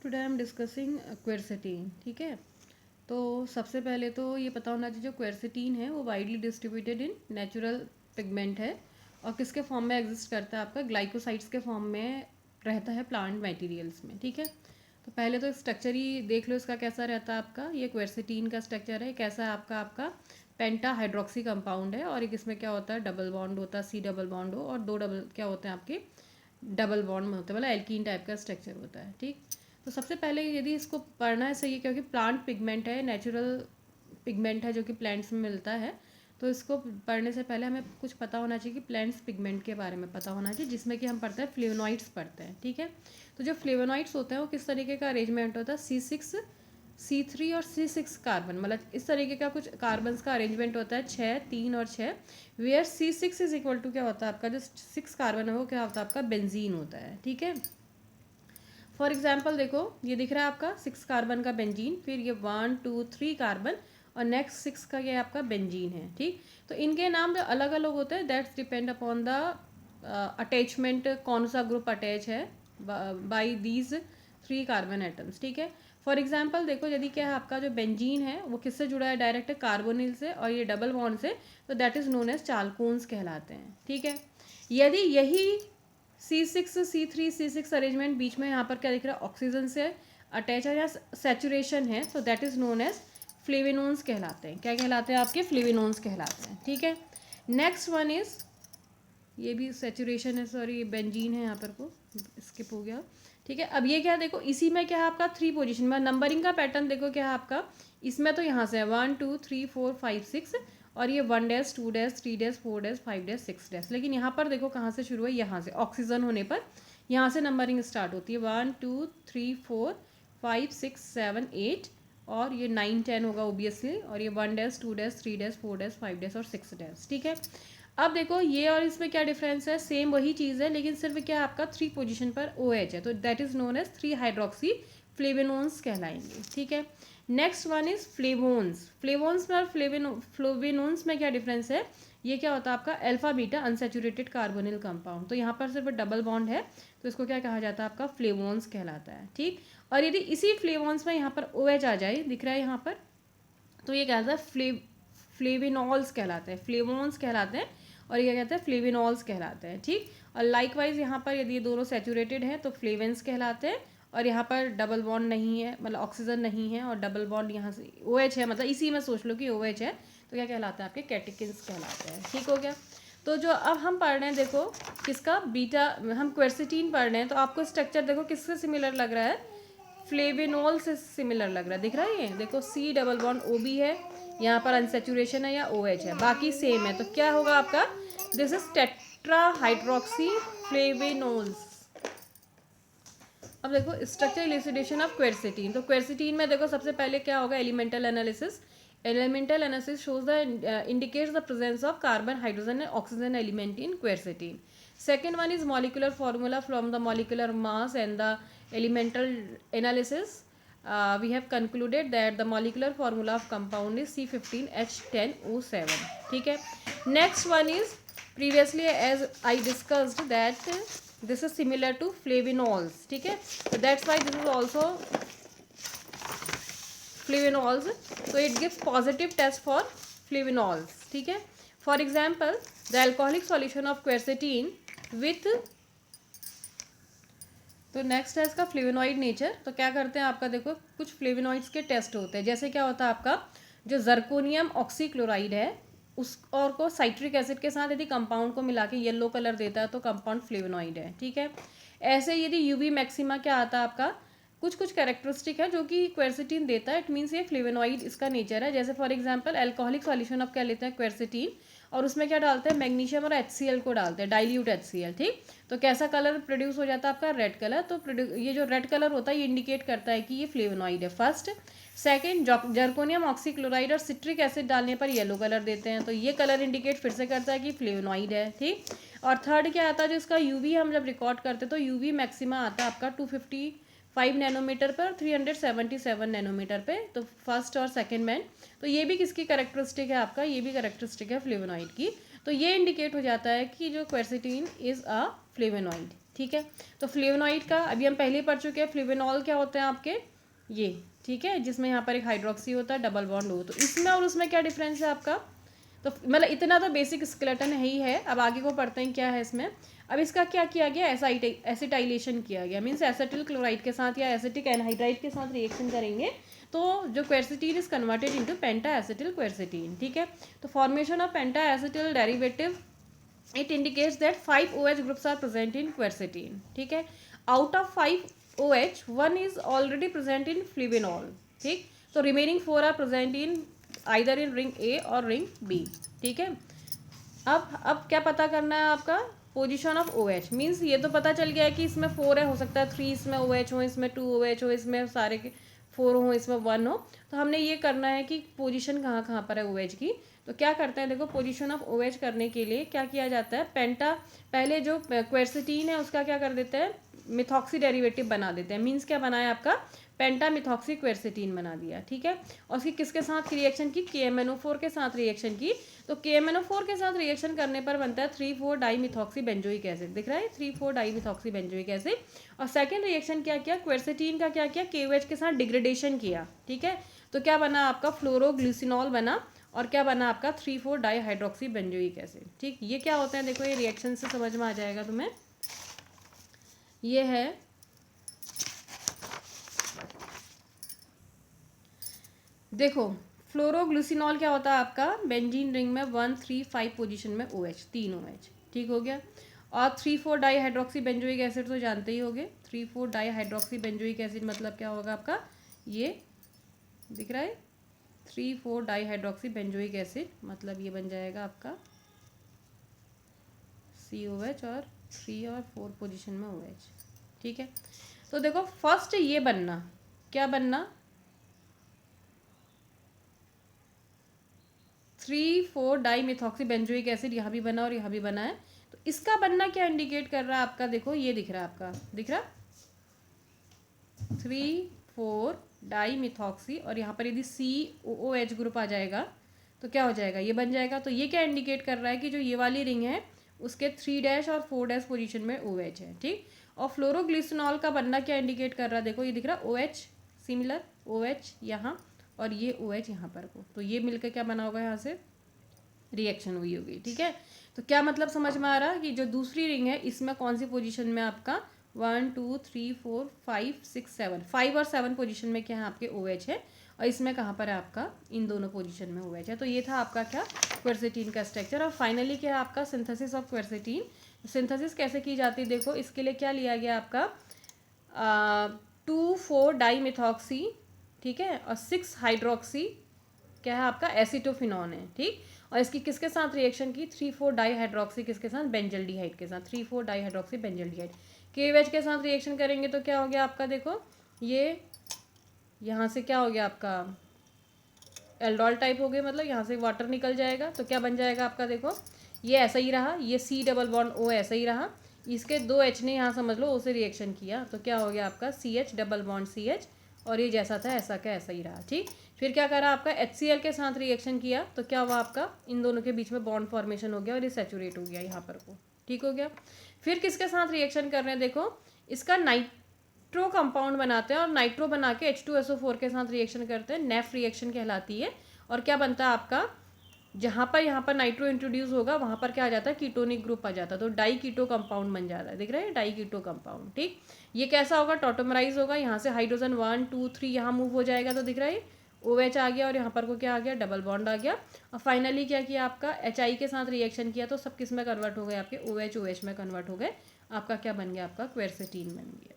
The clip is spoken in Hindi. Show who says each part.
Speaker 1: Today I am discussing quercetin. ठीक है, तो सबसे पहले तो ये पता होना चाहिए जो क्वेरसेटीन है वो widely distributed in natural pigment है और किसके फॉर्म में एग्जिस्ट करता है, आपका ग्लाइकोसाइड्स के फॉर्म में रहता है प्लांट मटेरियल्स में। ठीक है, तो पहले तो स्ट्रक्चर ही देख लो इसका कैसा रहता है। आपका ये क्वेरसेटीन का स्ट्रक्चर है, कैसा है आपका पेंटा हाइड्रोक्सी कंपाउंड है और एक इसमें क्या होता है डबल बॉन्ड होता है, सी डबल बॉन्ड हो और दो डबल क्या होते हैं आपके डबल बॉन्ड में होता है, मतलब एल्कीन टाइप का स्ट्रक्चर होता है। ठीक, तो सबसे पहले यदि इसको पढ़ना है सही है क्योंकि प्लांट पिगमेंट है, नेचुरल पिगमेंट है जो कि प्लांट्स में मिलता है, तो इसको पढ़ने से पहले हमें कुछ पता होना चाहिए कि प्लांट्स पिगमेंट के बारे में पता होना चाहिए, जिसमें कि हम पढ़ते हैं फ्लेवोनॉइड्स पढ़ते हैं। ठीक है, तो जो फ्लेवोनॉइड्स होते हैं वो किस तरीके का अरेंजमेंट होता है, C6 C3 और C6 कार्बन, मतलब इस तरीके का कुछ कार्बन्स का अरेंजमेंट होता है, 6 3 और 6, where C6 is equal to क्या होता है आपका जो 6 कार्बन है वो क्या होता है आपका बेंजीन होता है। ठीक है, फॉर एग्जाम्पल देखो ये दिख रहा है आपका 6 कार्बन का बेंजीन, फिर ये 1 2 3 कार्बन और नेक्स्ट 6 का ये आपका बेंजीन है। ठीक, तो इनके नाम जो अलग अलग होते हैं that's depend upon the attachment, कौन सा ग्रुप अटैच है बाई दीज 3 कार्बन एटम्स। ठीक है, फॉर एग्जाम्पल देखो यदि क्या है आपका जो बेंजीन है वो किससे जुड़ा है, डायरेक्ट कार्बोनिल से, और ये डबल बॉन्ड से, तो दैट इज नोन एज चाल्कोन्स कहलाते हैं। ठीक है, यदि यही C6 C3 C6 अरेंजमेंट बीच में यहाँ पर क्या दिख रहा है ऑक्सीजन से अटैच है या सेचुरेशन है, तो दैट इज नोन एज फ्लेविनोन्स कहलाते हैं। क्या कहलाते हैं आपके, फ्लेविनोन्स कहलाते हैं। ठीक है, नेक्स्ट वन इज ये भी सेचुरेशन है, सॉरी बेंजीन है यहाँ पर को स्किप हो गया। ठीक है, अब ये क्या देखो इसी में क्या है आपका 3 पोजीशन में नंबरिंग का पैटर्न देखो क्या है आपका, इसमें तो यहाँ से है 1 2 3 4 5 6 और ये 1 dash 2 dash 3 dash 4 dash 5 dash 6 dash, लेकिन यहाँ पर देखो कहाँ से शुरू है, यहाँ से ऑक्सीजन होने पर यहाँ से नंबरिंग स्टार्ट होती है 1 2 3 4 5 6 7 8 और ये 9 10 होगा ओबियसली, और ये 1 dash 2 dash 3 dash 4 dash 5 dash और 6 डैश। ठीक है, अब देखो ये और इसमें क्या डिफरेंस है, सेम वही चीज़ है लेकिन सिर्फ क्या आपका 3 पोजीशन पर OH है, तो that is known as 3 hydroxy flavanones कहलाएंगे। ठीक है, next one is flavones. Flavones में और फ्लेविनोन्स में क्या डिफरेंस है, ये क्या होता है आपका alpha beta unsaturated carbonyl compound, तो यहाँ पर सिर्फ डबल बॉन्ड है तो इसको क्या कहा जाता है आपका फ्लेवोन्स कहलाता है। ठीक, और यदि इसी फ्लेवोन्स में यहाँ पर OH आ जाए, दिख रहा है यहाँ पर, तो ये कहता है फ्लेविनॉल्स कहलाते हैं, फ्लेवोन्स कहलाते हैं, और ये क्या कहते हैं फ्लेविनॉल्स कहलाते हैं। ठीक, और लाइकवाइज यहाँ पर यदि ये दोनों सेचुरेटेड हैं तो फ्लेवेंस कहलाते हैं, और यहाँ पर डबल बॉन्ड नहीं है, मतलब ऑक्सीजन नहीं है और डबल बॉन्ड यहाँ से OH है, मतलब इसी में सोच लो कि OH है, तो क्या कहलाता है आपके कैटेकिन्स कहलाते हैं। ठीक हो गया, तो जो अब हम पढ़ रहे हैं देखो किसका बीटा, हम क्वेरसेटीन पढ़ रहे हैं, तो आपको स्ट्रक्चर देखो किससे सिमिलर लग रहा है, फ्लेविनोल से सिमिलर लग रहा है, दिख रहा है ये देखो C डबल बॉन्ड OB है, यहाँ पर अनसेचुरेशन है या OH है, बाकी सेम है, तो क्या होगा आपका दिस इज टेट्रा हाइड्रोक्सी फ्लेविनोल्स। अब देखो स्ट्रक्चर इलुसिडेशन ऑफ क्वेरसेटीन, तो क्वेरसेटीन में देखो सबसे पहले क्या होगा elemental analysis. Elemental analysis shows the indicates the presence of carbon, hydrogen and oxygen element in quercetin. Second one is molecular formula from the molecular mass and the elemental analysis. We have concluded that the molecular formula of compound is C15H10O7. ठीक है, next one is previously as I discussed that this is similar to flavinols. ठीक है, so that's why this is also flavonols, तो it gives positive test for flavonols. ठीक है, for example the alcoholic solution of quercetin with, तो नेक्स्ट है इसका फ्लेविनॉइड नेचर। तो क्या करते हैं आपका देखो कुछ फ्लेविनॉइड्स के टेस्ट होते हैं, जैसे क्या होता है आपका जो जर्कोनियम ऑक्सीक्लोराइड है उस और को साइट्रिक एसिड के साथ यदि कंपाउंड को मिला के येलो कलर देता है तो कंपाउंड फ्लेविनॉइड है। ठीक है, ऐसे यदि यूवी मैक्सिमा क्या आता है आपका कुछ कुछ कैरेक्टरिस्टिक है जो कि क्वेरसेटीन देता है, इट मीन्स ये फ्लेविनॉइड इसका नेचर है। जैसे फॉर एग्जांपल अल्कोहलिक सॉल्यूशन आप क्या लेते हैं क्वेरसेटीन, और उसमें क्या डालते हैं मैग्नीशियम और HCl को डालते हैं, डाइल्यूट HCl। ठीक, तो कैसा कलर प्रोड्यूस हो जाता है आपका रेड कलर, तो ये जो रेड कलर होता है ये इंडिकेट करता है कि ये फ्लेविनॉइड है फर्स्ट। सेकेंड जर्कोनियम ऑक्सीक्लोराइड और सिट्रिक एसिड डालने पर येलो कलर देते हैं, तो ये कलर इंडिकेट फिर से करता है कि फ्लेविनॉइड है। ठीक, और थर्ड क्या आता है जो इसका यूवी हम जब रिकॉर्ड करते हैं तो यूवी मैक्सिमा आता है आपका 255 नैनोमीटर पर 377 नैनोमीटर पे, तो फर्स्ट और सेकंड में, तो ये भी किसकी कैरेक्टरिस्टिक है आपका, ये भी कैरेक्टरिस्टिक है फ्लेवोनॉइड की, तो ये इंडिकेट हो जाता है कि जो क्वेरसेटीन इज अ फ्लेवोनॉइड। ठीक है। तो फ्लेवोनॉइड का अभी हम पहले पढ़ चुके हैं, फ्लेवोनॉल क्या होते हैं आपके ये, ठीक है, जिसमें यहाँ पर एक हाइड्रोक्सी होता है, डबल बॉन्ड हो। तो इसमें और उसमें क्या डिफरेंस है आपका, तो मतलब इतना तो बेसिक स्केलेटन है ही है। अब आगे को पढ़ते हैं क्या है इसमें। अब इसका क्या किया गया, एसिटाइलेशन किया गया, मीन्स एसिटिल क्लोराइड के साथ या एसिटिक एनहाइड्राइड के साथ रिएक्शन करेंगे तो जो quercetin is converted into penta acetyl quercetin, ठीक है। तो formation of penta acetyl derivative it indicates that 5 OH groups are present in quercetin, ठीक है। Out of 5 OH 1 is already present in flavonol, ठीक। तो remaining 4 are present in either in ring A और रिंग बी, ठीक है। अब क्या पता करना है आपका, पोजीशन ऑफ OH, मीन्स ये तो पता चल गया है कि इसमें 4 है, हो सकता है 3 इसमें OH हो, इसमें 2 OH हो, इसमें सारे के 4 हो, इसमें 1 हो। तो हमने ये करना है कि पोजीशन कहाँ कहाँ पर है OH की। तो क्या करते हैं देखो, पोजीशन ऑफ OH करने के लिए क्या किया जाता है, पेंटा पहले जो क्वेरसिटीन है उसका क्या कर देते हैं, मिथॉक्सी डेरिवेटिव बना देते हैं। मीन्स क्या बनाया आपका, पेंटा मिथॉक्सी क्वेरसिटीन बना दिया, ठीक है। और उसकी किसके साथ रिएक्शन की, KMnO4 के साथ रिएक्शन की। तो KMnO4 के साथ रिएक्शन करने पर बनता है 3,4 डाई मिथॉक्सी बेंजोइक एसिड, दिख रहा है 3,4 डाई मिथॉक्सी बेंजोइक एसिड। और सेकंड रिएक्शन क्या किया, क्वेरसिटीन का क्या किया, KOH के साथ डिग्रेडेशन किया, ठीक है। तो क्या बना आपका, फ्लोरोग्लिसिनॉल बना, और क्या बना आपका 3,4 डाई हाइड्रोक्सी बेंजोइक एसिड, ठीक। ये क्या होता है देखो, ये रिएक्शन से समझ में आ जाएगा तुम्हें। ये है देखो, फ्लोरोग्लिसिनॉल क्या होता है आपका, बेंजीन रिंग में 1, 3, 5 पोजीशन में OH, 3 OH, ठीक हो गया। और 3,4 डाई हाइड्रोक्सी बेंजोइक एसिड तो जानते ही होगे, 3,4 डाई हाइड्रोक्सी बेंजोइक एसिड मतलब क्या होगा आपका, ये दिख रहा है 3,4 डाई हाइड्रोक्सी बेंजोइक एसिड, मतलब ये बन जाएगा आपका COH और 3 और 4 पोजीशन में OH, ठीक है। तो देखो फर्स्ट ये बनना, क्या बनना, 3,4 डाई मिथॉक्सी बेंजोइक एसिड, यहाँ भी बना और यहाँ भी बना है। तो इसका बनना क्या इंडिकेट कर रहा है आपका, देखो ये दिख रहा है आपका, दिख रहा 3,4 डाई मिथॉक्सी, और यहाँ पर यदि COOH ग्रुप आ जाएगा तो क्या हो जाएगा, ये बन जाएगा। तो ये क्या इंडिकेट कर रहा है कि जो ये वाली रिंग है उसके 3' और 4' पोजीशन में OH है, ठीक। और फ्लोरोग्लिसनॉल का बनना क्या इंडिकेट कर रहा है, देखो ये दिख रहा OH सिमिलर, OH यहाँ और ये OH यहाँ पर को, तो ये मिलकर क्या बना होगा, यहाँ से रिएक्शन हुई होगी, ठीक है। तो क्या मतलब समझ में आ रहा कि जो दूसरी रिंग है इसमें कौन सी पोजीशन में आपका 1, 2, 3, 4, 5, 6, 7, 5 और 7 पोजीशन में क्या है आपके OH है, और इसमें कहाँ पर है आपका, इन दोनों पोजीशन में OH है। तो ये था आपका क्या, क्वेरसिटीन का स्ट्रक्चर। और फाइनली क्या है आपका, सिंथेसिस ऑफ क्वेरसिटीन। सिंथेसिस कैसे की जाती है देखो, इसके लिए क्या लिया गया आपका 2,4 डाई मिथॉक्सी, ठीक है, और 6 हाइड्रोक्सी क्या है आपका, एसिटोफिनॉन है, ठीक। और इसकी किसके साथ रिएक्शन की, 3,4 डाई हाइड्रोक्सी किसके साथ, बेंजल्डिहाइड के साथ, 3,4 डाई हाइड्रोक्सी बेंजल्डिहाइड। KOH के साथ रिएक्शन करेंगे तो क्या हो गया आपका, देखो ये यहाँ से क्या हो गया आपका, एल्डोल टाइप हो गया, मतलब यहाँ से वाटर निकल जाएगा। तो क्या बन जाएगा आपका, देखो ये ऐसा ही रहा, ये C डबल बॉन्ड O ऐसा ही रहा, इसके 2 H ने यहाँ समझ लो O से रिएक्शन किया, तो क्या हो गया आपका CH डबल बॉन्ड CH, और ये जैसा था ऐसा का ऐसा ही रहा, ठीक। फिर क्या करा आपका HCl के साथ रिएक्शन किया, तो क्या हुआ आपका, इन दोनों के बीच में बॉन्ड फॉर्मेशन हो गया और ये सैचुरेट हो गया यहाँ पर को, ठीक हो गया। फिर किसके साथ रिएक्शन कर रहे हैं, देखो इसका नाइट्रो कंपाउंड बनाते हैं, और नाइट्रो बना के H2SO4 के साथ रिएक्शन करते हैं, नेफ रिएक्शन कहलाती है। और क्या बनता है आपका, जहाँ पर यहाँ पर नाइट्रो इंट्रोड्यूस होगा वहाँ पर क्या आ जाता है, कीटोनिक ग्रुप आ जाता है, तो डाई कीटो कंपाउंड बन जाता है, दिख रहा है डाई कीटो कंपाउंड, ठीक। ये कैसा होगा, टॉटोमराइज होगा, यहाँ से हाइड्रोजन 1, 2, 3 यहाँ मूव हो जाएगा, तो दिख रहा है OH आ गया, और यहाँ पर को क्या आ गया, डबल बॉन्ड आ गया। और फाइनली क्या किया आपका, HI के साथ रिएक्शन किया, तो सब किस में कन्वर्ट हो गए आपके, OH OH में कन्वर्ट हो गए, आपका क्या बन गया, आपका क्वेरसिटीन बन गया।